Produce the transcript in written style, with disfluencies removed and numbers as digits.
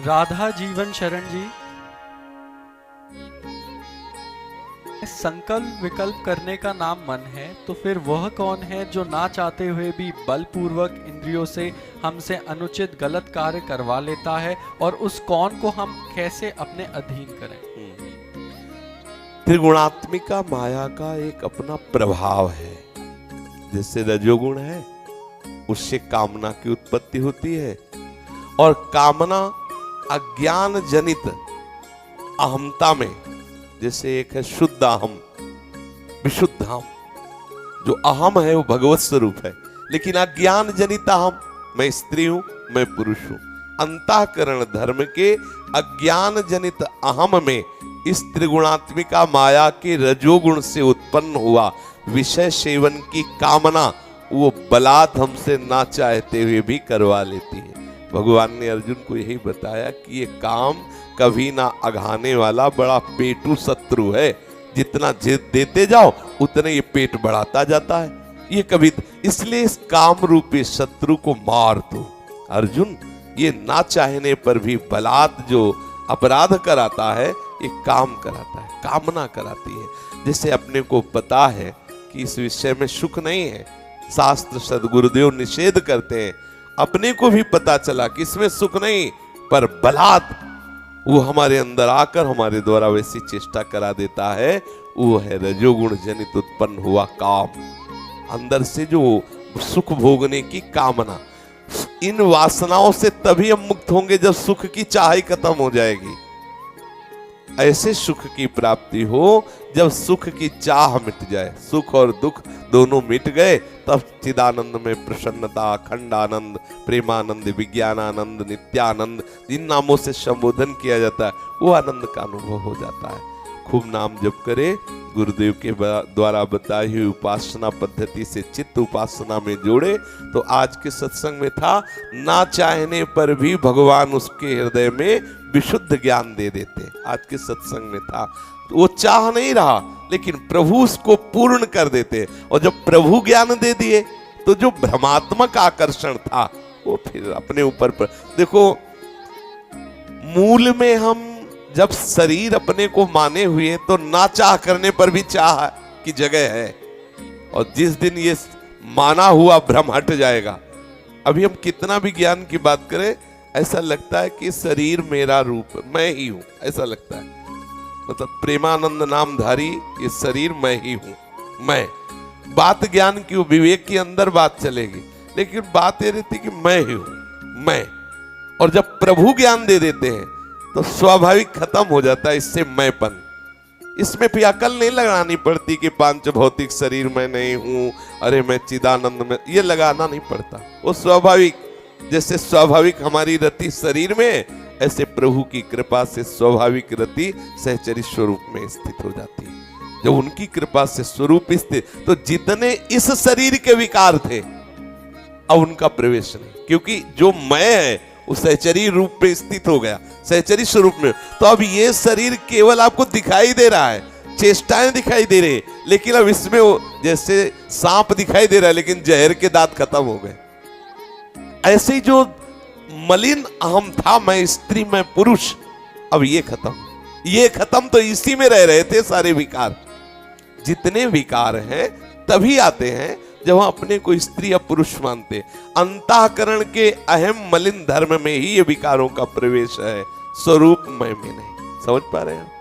राधा जीवन शरण जी, संकल्प विकल्प करने का नाम मन है, तो फिर वह कौन है जो ना चाहते हुए भी बलपूर्वक इंद्रियों से हमसे अनुचित गलत कार्य करवा लेता है, और उस कौन को हम कैसे अपने अधीन करें? त्रिगुणात्मिका माया का एक अपना प्रभाव है। जैसे रजोगुण है, उससे कामना की उत्पत्ति होती है, और कामना अज्ञान जनित अहमता में, जैसे एक है शुद्ध अहम, विशुद्ध अहम। जो अहम है वो भगवत स्वरूप है, लेकिन अज्ञान जनित अहम, मैं स्त्री हूं, मैं पुरुष हूं, अंतःकरण धर्म के अज्ञान जनित अहम में इस त्रिगुणात्मिका माया के रजोगुण से उत्पन्न हुआ विषय सेवन की कामना वो बलात् हमसे ना चाहते हुए भी करवा लेती है। भगवान ने अर्जुन को यही बताया कि ये काम कभी ना अघाने वाला बड़ा पेटू शत्रु है। जितना जिद देते जाओ उतने ये पेट बढ़ाता जाता है। ये कभी, इसलिए इस काम रूपी शत्रु को मार दो। अर्जुन, ये ना चाहने पर भी बलात् जो अपराध कराता है, ये काम कराता है, कामना कराती है। जैसे अपने को पता है कि इस विषय में सुख नहीं है, शास्त्र सद्गुरुदेव निषेध करते हैं, अपने को भी पता चला कि इसमें सुख नहीं, पर बलात् वो हमारे अंदर आकर हमारे द्वारा वैसी चेष्टा करा देता है। वो है रजोगुण जनित उत्पन्न हुआ काम, अंदर से जो सुख भोगने की कामना। इन वासनाओं से तभी हम मुक्त होंगे जब सुख की चाह ही खत्म हो जाएगी। ऐसे सुख की प्राप्ति हो जब सुख की चाह मिट जाए, सुख और दुख दोनों मिट गए, तब चिदानंद में प्रसन्नता, अखंडानंद, प्रेमानंद, विज्ञानानंद, नित्यानंद, जिन नामों से संबोधन किया जाता है, वो आनंद का अनुभव हो जाता है। खूब नाम जप करे, गुरुदेव के द्वारा बताई हुई उपासना पद्धति से चित्त उपासना में जोड़े। तो आज के सत्संग में था, ना चाहने पर भी भगवान उसके हृदय में विशुद्ध ज्ञान दे देते। आज के सत्संग में था, वो चाह नहीं रहा, लेकिन प्रभु उसको पूर्ण कर देते। और जब प्रभु ज्ञान दे दिए तो जो भ्रमात्मक आकर्षण था वो फिर अपने ऊपर देखो, मूल में हम जब शरीर अपने को माने हुए तो ना चाह करने पर भी चाह की जगह है, और जिस दिन ये माना हुआ भ्रम हट जाएगा, अभी हम कितना भी ज्ञान की बात करें, ऐसा लगता है कि शरीर मेरा रूप, मैं ही हूं, ऐसा लगता है। मतलब प्रेमानंद नामधारी ये शरीर मैं ही हूं। मैं बात ज्ञान की, विवेक के अंदर बात चलेगी, लेकिन बात ये रहती कि मैं ही हूं, मैं। और जब प्रभु ज्ञान दे देते हैं तो स्वाभाविक खत्म हो जाता है इससे मैंपन। इसमें भी अकल नहीं लगानी पड़ती कि पांच भौतिक शरीर मैं नहीं हूं, अरे मैं चिदानंद में, ये लगाना नहीं पड़ता। वो स्वाभाविक, जैसे स्वाभाविक हमारी रति शरीर में, ऐसे प्रभु की कृपा से स्वाभाविक रति सहचरी स्वरूप में स्थित हो जाती है। जब उनकी कृपा से स्वरूप स्थित, तो जितने इस शरीर के विकार थे अब उनका प्रवेश नहीं, क्योंकि जो मैं है वो सहचरी रूप में स्थित हो गया, सहचरी स्वरूप में। तो अब ये शरीर केवल आपको दिखाई दे रहा है, चेष्टाएं दिखाई दे रही, लेकिन अब इसमें वो जैसे सांप दिखाई दे रहा है, लेकिन जहर के दांत खत्म हो गए। ऐसे ही जो मलिन अहम था, मैं स्त्री मैं पुरुष, अब ये खत्म। तो इसी में रह रहे थे सारे विकार। जितने विकार हैं तभी आते हैं जब हम अपने को स्त्री या पुरुष मानते। अंतःकरण के अहम मलिन धर्म में ही ये विकारों का प्रवेश है, स्वरूप मैं में नहीं। समझ पा रहे हैं?